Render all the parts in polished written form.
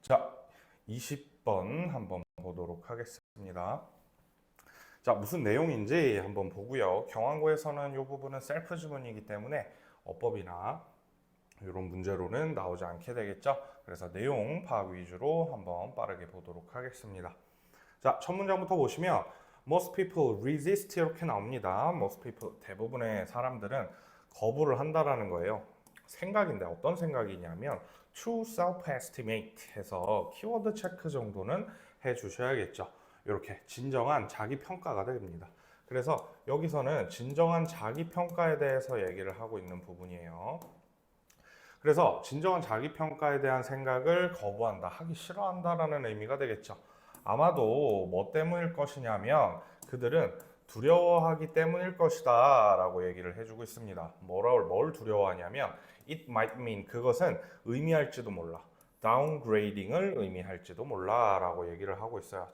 자, 20번 한번 보도록 하겠습니다. 자, 무슨 내용인지 한번 보고요. 경환고에서는 이 부분은 셀프 지문이기 때문에 어법이나 이런 문제로는 나오지 않게 되겠죠. 그래서 내용 파악 위주로 한번 빠르게 보도록 하겠습니다. 자, 첫 문장부터 보시면 most people resist 이렇게 나옵니다. most people, 대부분의 사람들은 거부를 한다라는 거예요. 생각인데 어떤 생각이냐면 to self-estimate 해서 키워드 체크 정도는 해 주셔야겠죠. 이렇게 진정한 자기 평가가 됩니다. 그래서 여기서는 진정한 자기 평가에 대해서 얘기를 하고 있는 부분이에요. 그래서 진정한 자기 평가에 대한 생각을 거부한다, 하기 싫어한다라는 의미가 되겠죠. 아마도 뭐 때문일 것이냐면 그들은 두려워하기 때문일 것이다 라고 얘기를 해주고 있습니다. 뭘 두려워하냐면 it might mean, 그것은 의미할지도 몰라, downgrading을 의미할지도 몰라 라고 얘기를 하고 있어요.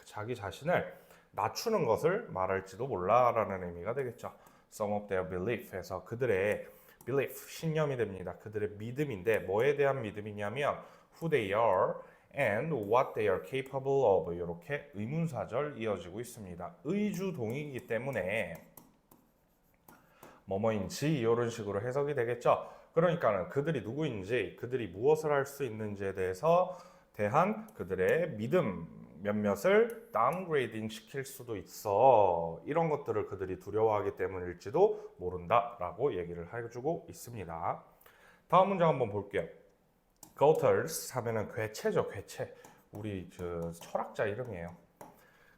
자기 자신을 낮추는 것을 말할지도 몰라 라는 의미가 되겠죠. Some of their belief에서 그들의 belief, 신념이 됩니다. 그들의 믿음인데 뭐에 대한 믿음이냐면 who they are and what they are capable of, 이렇게 의문사절 이어지고 있습니다. 의주동이기 때문에 뭐뭐인지 이런 식으로 해석이 되겠죠. 그러니까는 그들이 누구인지, 그들이 무엇을 할 수 있는지에 대한 그들의 믿음 몇몇을 다운그레이딩 시킬 수도 있어. 이런 것들을 그들이 두려워하기 때문일지도 모른다라고 얘기를 해주고 있습니다. 다음 문장 한번 볼게요. Gutters 하면은 괴체죠, 괴체. 우리 철학자 이름이에요.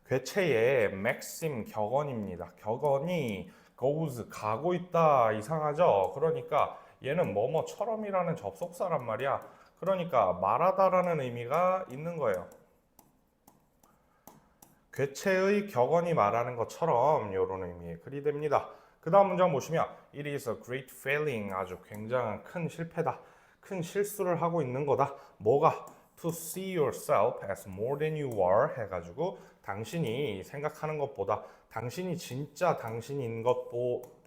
괴체의 maxim, 격언입니다. 격언이 goes, 가고 있다, 이상하죠? 그러니까 얘는 뭐뭐처럼이라는 접속사란 말이야. 그러니까 말하다라는 의미가 있는 거예요. 괴체의 격언이 말하는 것처럼 이런 의미의 글이 됩니다. 그 다음 문장 보시면 It is a great failing, 아주 굉장한 큰 실패다, 큰 실수를 하고 있는 거다. 뭐가? To see yourself as more than you are 해가지고 당신이 생각하는 것보다 당신이 진짜 당신인 것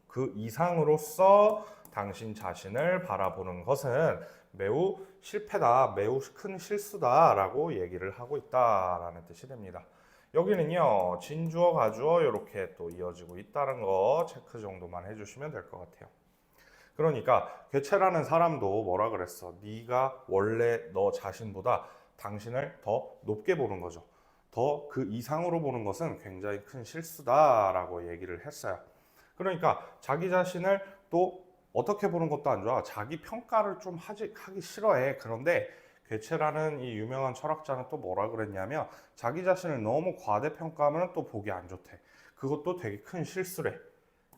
그 이상으로서 당신 자신을 바라보는 것은 매우 실패다, 매우 큰 실수다라고 얘기를 하고 있다라는 뜻이 됩니다. 여기는요, 진주어, 가주어 이렇게 또 이어지고 있다는 거 체크 정도만 해주시면 될 것 같아요. 그러니까 괴체라는 사람도 뭐라 그랬어? 네가 원래 너 자신보다 당신을 더 높게 보는 거죠. 더 그 이상으로 보는 것은 굉장히 큰 실수다라고 얘기를 했어요. 그러니까 자기 자신을 또 어떻게 보는 것도 안 좋아. 자기 평가를 좀 하기 싫어해. 그런데 괴체라는 이 유명한 철학자는 또 뭐라 그랬냐면 자기 자신을 너무 과대평가하면 또 보기 안 좋대. 그것도 되게 큰 실수래.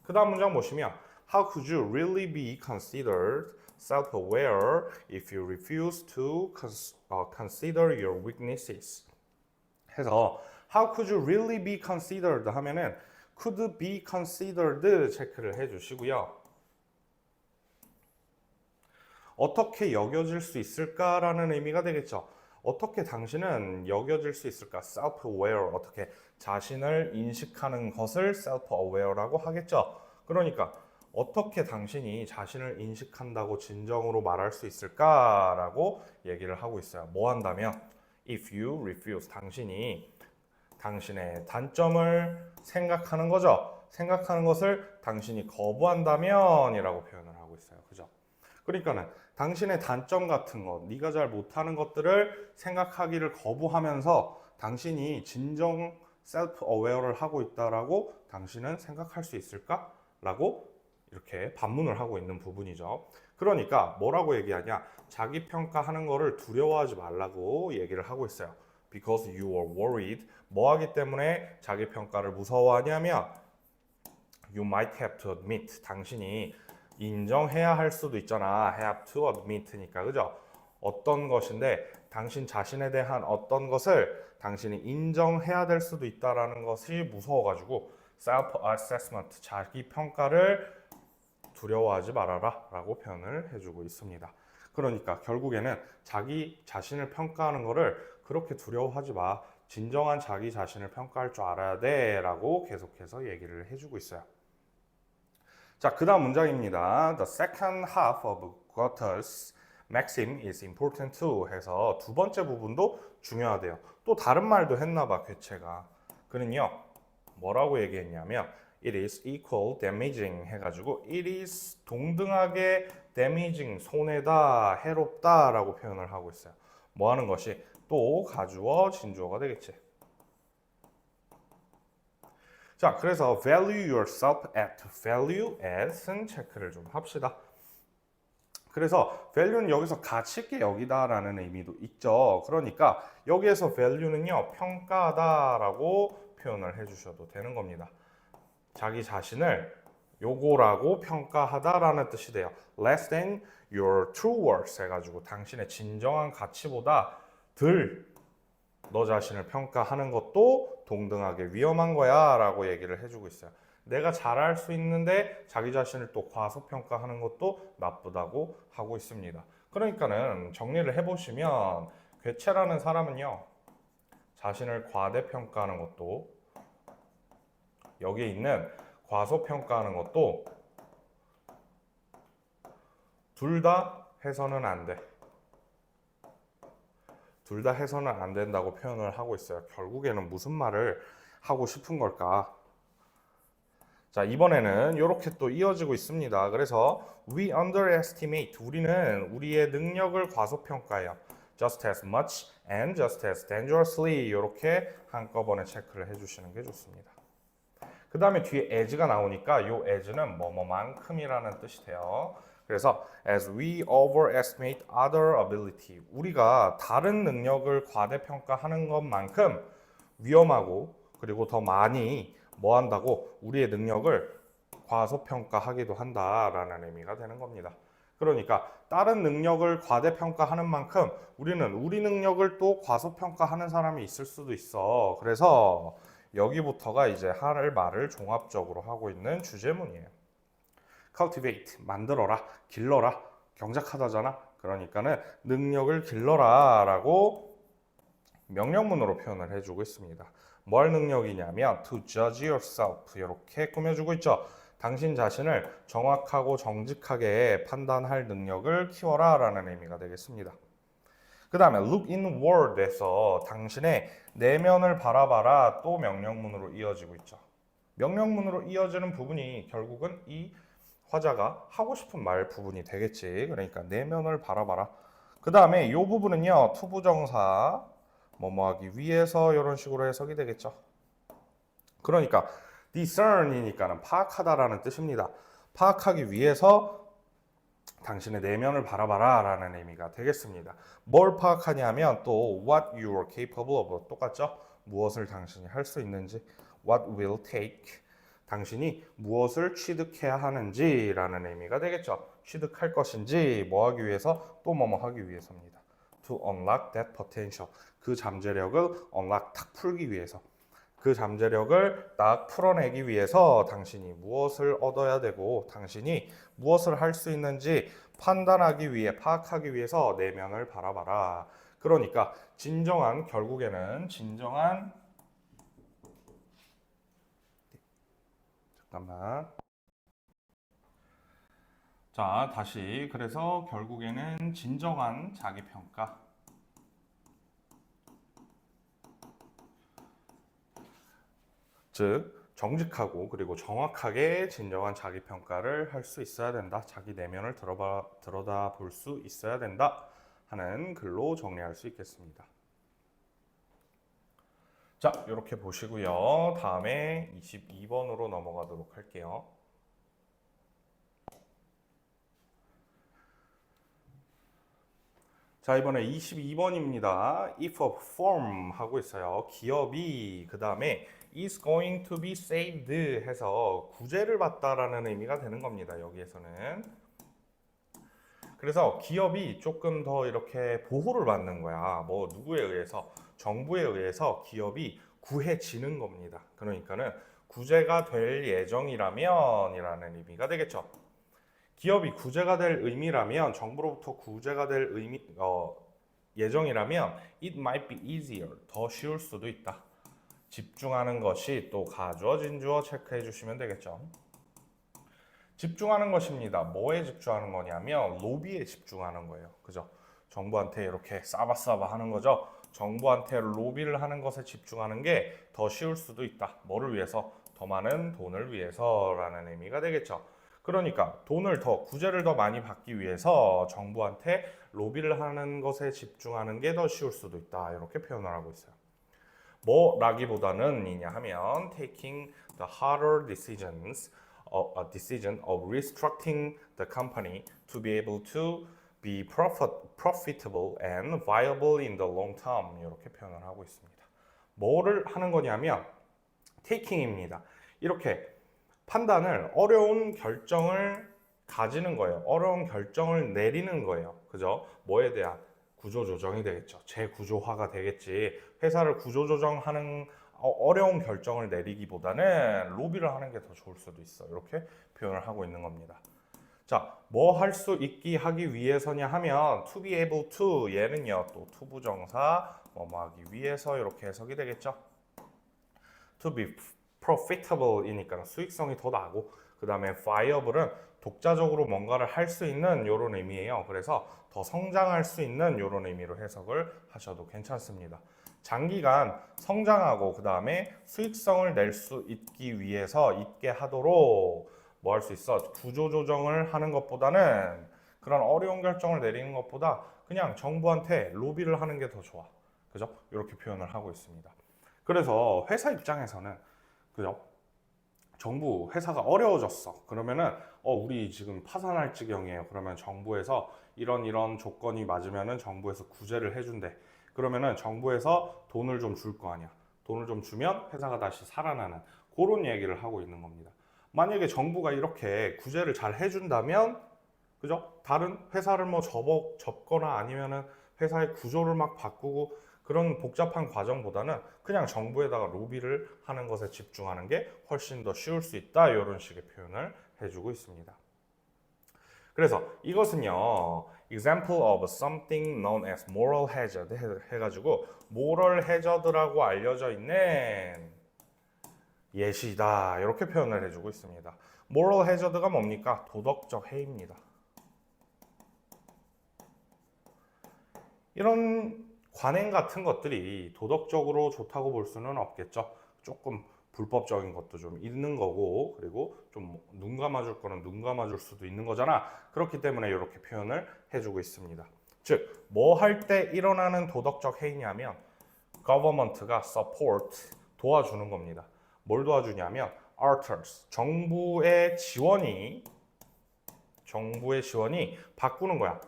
그 다음 문장 보시면 How could you really be considered self-aware if you refuse to consider your weaknesses? 해서 How could you really be considered 하면은 could be considered 체크를 해주시고요. 어떻게 여겨질 수 있을까라는 의미가 되겠죠. 어떻게 당신은 여겨질 수 있을까? self-aware, 어떻게 자신을 인식하는 것을 self-aware라고 하겠죠. 그러니까 어떻게 당신이 자신을 인식한다고 진정으로 말할 수 있을까라고 얘기를 하고 있어요. 뭐 한다면 if you refuse, 당신이 당신의 단점을 생각하는 거죠. 생각하는 것을 당신이 거부한다면 이라고 표현을 하고 있어요. 그죠? 그러니까는 당신의 단점 같은 것, 네가 잘 못하는 것들을 생각하기를 거부하면서 당신이 진정 셀프-어웨어를 하고 있다라고 당신은 생각할 수 있을까? 라고 이렇게 반문을 하고 있는 부분이죠. 그러니까 뭐라고 얘기하냐? 자기 평가하는 거를 두려워하지 말라고 얘기를 하고 있어요. Because you are worried. 뭐 하기 때문에 자기 평가를 무서워하냐면 You might have to admit. 당신이 인정해야 할 수도 있잖아. have to admit니까, 그죠? 어떤 것인데 당신 자신에 대한 어떤 것을 당신이 인정해야 될 수도 있다라는 것이 무서워가지고 self-assessment, 자기 평가를 두려워하지 말아라 라고 표현을 해주고 있습니다. 그러니까 결국에는 자기 자신을 평가하는 것을 그렇게 두려워하지 마. 진정한 자기 자신을 평가할 줄 알아야 돼 라고 계속해서 얘기를 해주고 있어요. 자, 그 다음 문장입니다. The second half of Gutters Maxim is important too 해서 두 번째 부분도 중요하대요. 또 다른 말도 했나 봐, 괴체가. 그는요, 뭐라고 얘기했냐면 it is equal damaging 해가지고 it is 동등하게 damaging 손해다, 해롭다 라고 표현을 하고 있어요. 뭐 하는 것이 또 가주어, 진주어가 되겠지. 자, 그래서 value yourself at, value at은 체크를 좀 합시다. 그래서 value는 여기서 가치 있게 여기다라는 의미도 있죠. 그러니까 여기에서 value는요, 평가하다라고 표현을 해주셔도 되는 겁니다. 자기 자신을 요거라고 평가하다라는 뜻이 돼요. less than your true worth 해가지고 당신의 진정한 가치보다 덜 너 자신을 평가하는 것도 동등하게 위험한 거야 라고 얘기를 해주고 있어요. 내가 잘할 수 있는데 자기 자신을 또 과소평가하는 것도 나쁘다고 하고 있습니다. 그러니까는 정리를 해보시면 괴체라는 사람은요, 자신을 과대평가하는 것도, 여기에 있는 과소평가하는 것도 둘 다 해서는 안 돼. 둘 다 해서는 안 된다고 표현을 하고 있어요. 결국에는 무슨 말을 하고 싶은 걸까? 자, 이번에는 이렇게 또 이어지고 있습니다. 그래서 we underestimate, 우리는 우리의 능력을 과소평가해요. just as much and just as dangerously, 이렇게 한꺼번에 체크를 해주시는 게 좋습니다. 그 다음에 뒤에 as가 나오니까 이 as는 뭐뭐만큼이라는 뜻이 돼요. 그래서 as we overestimate other ability, 우리가 다른 능력을 과대평가하는 것만큼 위험하고 그리고 더 많이 뭐 한다고 우리의 능력을 과소평가하기도 한다라는 의미가 되는 겁니다. 그러니까 다른 능력을 과대평가하는 만큼 우리는 우리 능력을 또 과소평가하는 사람이 있을 수도 있어. 그래서 여기부터가 이제 할 말을 종합적으로 하고 있는 주제문이에요. cultivate, 만들어라, 길러라, 경작하다잖아. 그러니까는 능력을 길러라 라고 명령문으로 표현을 해주고 있습니다. 뭘 능력이냐면 to judge yourself, 이렇게 꾸며주고 있죠. 당신 자신을 정확하고 정직하게 판단할 능력을 키워라 라는 의미가 되겠습니다. 그 다음에 look inward에서 당신의 내면을 바라봐라, 또 명령문으로 이어지고 있죠. 명령문으로 이어지는 부분이 결국은 이 화자가 하고 싶은 말 부분이 되겠지. 그러니까 내면을 바라봐라. 그 다음에 이 부분은요, 투부정사 뭐뭐하기 위해서 이런 식으로 해석이 되겠죠. 그러니까 discern이니까는 파악하다라는 뜻입니다. 파악하기 위해서 당신의 내면을 바라봐라 라는 의미가 되겠습니다. 뭘 파악하냐면 또 what you are capable of, 똑같죠? 무엇을 당신이 할 수 있는지, what will take, 당신이 무엇을 취득해야 하는지 라는 의미가 되겠죠. 취득할 것인지, 뭐 하기 위해서, 또 뭐뭐 하기 위해서입니다. to unlock that potential, 그 잠재력을 unlock, 탁 풀기 위해서, 그 잠재력을 딱 풀어내기 위해서 당신이 무엇을 얻어야 되고 당신이 무엇을 할 수 있는지 판단하기 위해, 파악하기 위해서 내면을 바라봐라. 그러니까 진정한, 결국에는 진정한, 잠깐만. 자, 다시. 그래서 결국에는 진정한 자기평가. 즉, 정직하고 그리고 정확하게 진정한 자기평가를 할 수 있어야 된다. 자기 내면을 들여다 볼 수 있어야 된다 하는 글로 정리할 수 있겠습니다. 자, 이렇게 보시고요. 다음에 22번으로 넘어가도록 할게요. 자, 이번에 22번입니다. If a firm 하고 있어요. 기업이 그 다음에 is going to be saved 해서 구제를 받다라는 의미가 되는 겁니다. 여기에서는. 그래서 기업이 조금 더 이렇게 보호를 받는 거야. 뭐 누구에 의해서? 정부에 의해서 기업이 구해지는 겁니다. 그러니까는 구제가 될 예정이라면 이라는 의미가 되겠죠. 기업이 구제가 될 의미라면, 정부로부터 구제가 될 예정이라면 it might be easier, 더 쉬울 수도 있다. 집중하는 것이 또 가주어, 진주어 체크해 주시면 되겠죠. 집중하는 것입니다. 뭐에 집중하는 거냐면 로비에 집중하는 거예요. 그죠? 정부한테 이렇게 싸바싸바 하는 거죠. 정부한테 로비를 하는 것에 집중하는 게 더 쉬울 수도 있다. 뭐를 위해서? 더 많은 돈을 위해서라는 의미가 되겠죠. 그러니까 돈을 더 구제를 더 많이 받기 위해서 정부한테 로비를 하는 것에 집중하는 게 더 쉬울 수도 있다. 이렇게 표현을 하고 있어요. 뭐라기보다는 이냐 하면 taking the harder decisions a decision of restructuring the company to be able to be profitable and viable in the long term 이렇게 표현을 하고 있습니다. 뭐를 하는 거냐면 taking입니다. 이렇게 판단을 어려운 결정을 가지는 거예요. 어려운 결정을 내리는 거예요. 그죠? 뭐에 대한 구조조정이 되겠죠. 재구조화가 되겠지. 회사를 구조조정하는 어려운 결정을 내리기보다는 로비를 하는 게 더 좋을 수도 있어. 이렇게 표현을 하고 있는 겁니다. 자, 뭐 할 수 있기 하기 위해서냐 하면 to be able to 얘는요 또 to 부정사 뭐 하기 위해서 이렇게 해석이 되겠죠. to be profitable이니까 수익성이 더 나고 그 다음에 viable은 독자적으로 뭔가를 할 수 있는 이런 의미예요. 그래서 더 성장할 수 있는 이런 의미로 해석을 하셔도 괜찮습니다. 장기간 성장하고 그 다음에 수익성을 낼 수 있기 위해서 있게 하도록 뭐 할 수 있어? 구조조정을 하는 것보다는 그런 어려운 결정을 내리는 것보다 그냥 정부한테 로비를 하는 게 더 좋아. 그죠? 이렇게 표현을 하고 있습니다. 그래서 회사 입장에서는 그죠? 정부 회사가 어려워졌어. 그러면은 우리 지금 파산할 지경이에요. 그러면 정부에서 이런 조건이 맞으면은 정부에서 구제를 해준대. 그러면은 정부에서 돈을 좀 줄 거 아니야. 돈을 좀 주면 회사가 다시 살아나는 그런 얘기를 하고 있는 겁니다. 만약에 정부가 이렇게 구제를 잘 해준다면 그죠? 다른 회사를 뭐 접거나 아니면은 회사의 구조를 막 바꾸고 그런 복잡한 과정보다는 그냥 정부에다가 로비를 하는 것에 집중하는 게 훨씬 더 쉬울 수 있다. 이런 식의 표현을 해주고 있습니다. 그래서 이것은요, example of something known as moral hazard 해가지고 moral hazard라고 알려져 있는 예시다. 이렇게 표현을 해주고 있습니다. moral hazard가 뭡니까? 도덕적 해입니다. 이런 관행 같은 것들이 도덕적으로 좋다고 볼 수는 없겠죠. 조금 불법적인 것도 좀 있는 거고, 그리고 좀 눈 감아줄 거는 눈 감아줄 수도 있는 거잖아. 그렇기 때문에 이렇게 표현을 해주고 있습니다. 즉, 뭐 할 때 일어나는 도덕적 해이냐면 government가 support, 도와주는 겁니다. 뭘 도와주냐면 alters, 정부의 지원이 바꾸는 거야.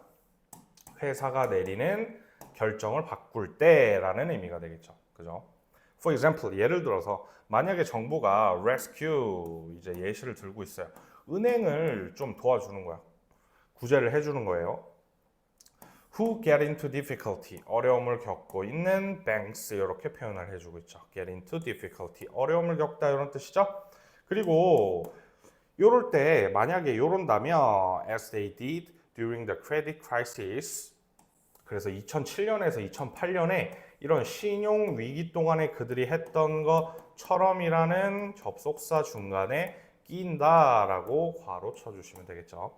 회사가 내리는 결정을 바꿀 때라는 의미가 되겠죠. 그죠? For example, 예를 들어서 만약에 정부가 rescue 이제 예시를 들고 있어요. 은행을 좀 도와주는 거야. 구제를 해주는 거예요. Who get into difficulty, 어려움을 겪고 있는 banks 이렇게 표현을 해주고 있죠. Get into difficulty, 어려움을 겪다 이런 뜻이죠. 그리고 요럴 때 만약에 요런다면 as they did during the credit crisis, 그래서 2007년에서 2008년에 이런 신용 위기 동안에 그들이 했던 것처럼이라는 접속사 중간에 끼인다라고 괄호 쳐주시면 되겠죠.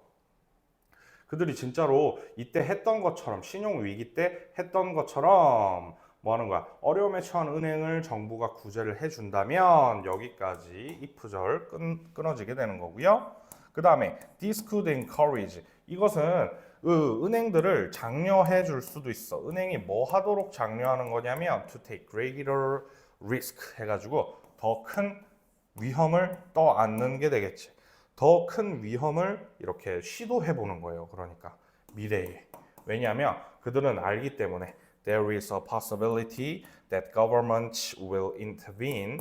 그들이 진짜로 이때 했던 것처럼 신용 위기 때 했던 것처럼 뭐 하는 거야? 어려움에 처한 은행을 정부가 구제를 해준다면 여기까지 if절 끊어지게 되는 거고요. 그 다음에 this could encourage, 이것은 은행들을 장려해 줄 수도 있어. 은행이 뭐 하도록 장려하는 거냐면 to take greater risk 해가지고 더 큰 위험을 떠안는 게 되겠지. 더 큰 위험을 이렇게 시도해 보는 거예요. 그러니까 미래에. 왜냐하면 그들은 알기 때문에 there is a possibility that government will intervene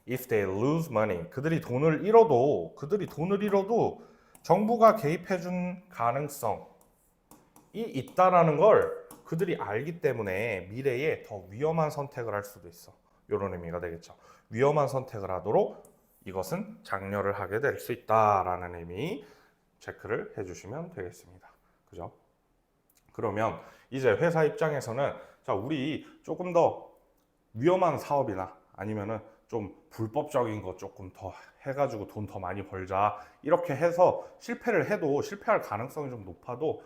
if they lose money. 그들이 돈을 잃어도 정부가 개입해 준 가능성이 있다라는 걸 그들이 알기 때문에 미래에 더 위험한 선택을 할 수도 있어. 이런 의미가 되겠죠. 위험한 선택을 하도록 이것은 장려를 하게 될 수 있다라는 의미 체크를 해주시면 되겠습니다. 그죠? 그러면 이제 회사 입장에서는 자, 우리 조금 더 위험한 사업이나 아니면은 좀 불법적인 거 조금 더 해가지고 돈 더 많이 벌자 이렇게 해서 실패를 해도 실패할 가능성이 좀 높아도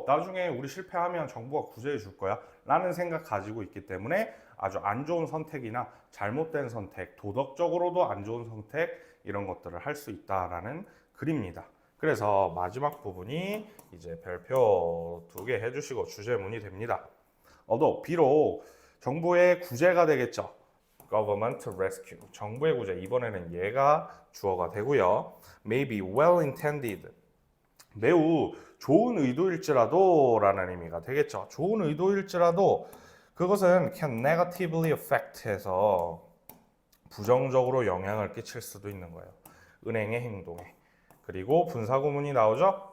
나중에 우리 실패하면 정부가 구제해 줄 거야 라는 생각 가지고 있기 때문에 아주 안 좋은 선택이나 잘못된 선택, 도덕적으로도 안 좋은 선택 이런 것들을 할 수 있다라는 글입니다. 그래서 마지막 부분이 이제 별표 2개 해주시고 주제문이 됩니다. 비록 정부의 구제가 되겠죠. Government rescue. 정부의 구제. 이번에는 얘가 주어가 되고요. Maybe well intended. 매우 좋은 의도일지라도 라는 의미가 되겠죠. 좋은 의도일지라도 그것은 can negatively affect 해서 부정적으로 영향을 끼칠 수도 있는 거예요. 은행의 행동에. 그리고 분사구문이 나오죠.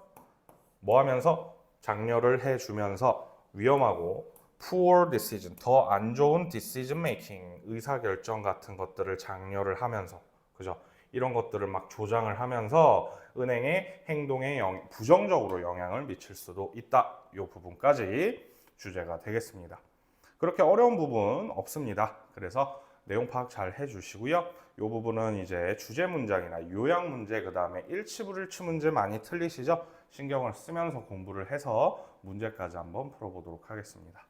뭐 하면서? 장려를 해주면서 위험하고 poor decision, 더 안 좋은 decision making, 의사결정 같은 것들을 장려를 하면서, 그죠? 이런 것들을 막 조장을 하면서 은행의 행동에 부정적으로 영향을 미칠 수도 있다. 이 부분까지 주제가 되겠습니다. 그렇게 어려운 부분 없습니다. 그래서 내용 파악 잘 해주시고요. 이 부분은 이제 주제 문장이나 요약 문제, 그 다음에 일치 불일치 문제 많이 틀리시죠? 신경을 쓰면서 공부를 해서 문제까지 한번 풀어보도록 하겠습니다.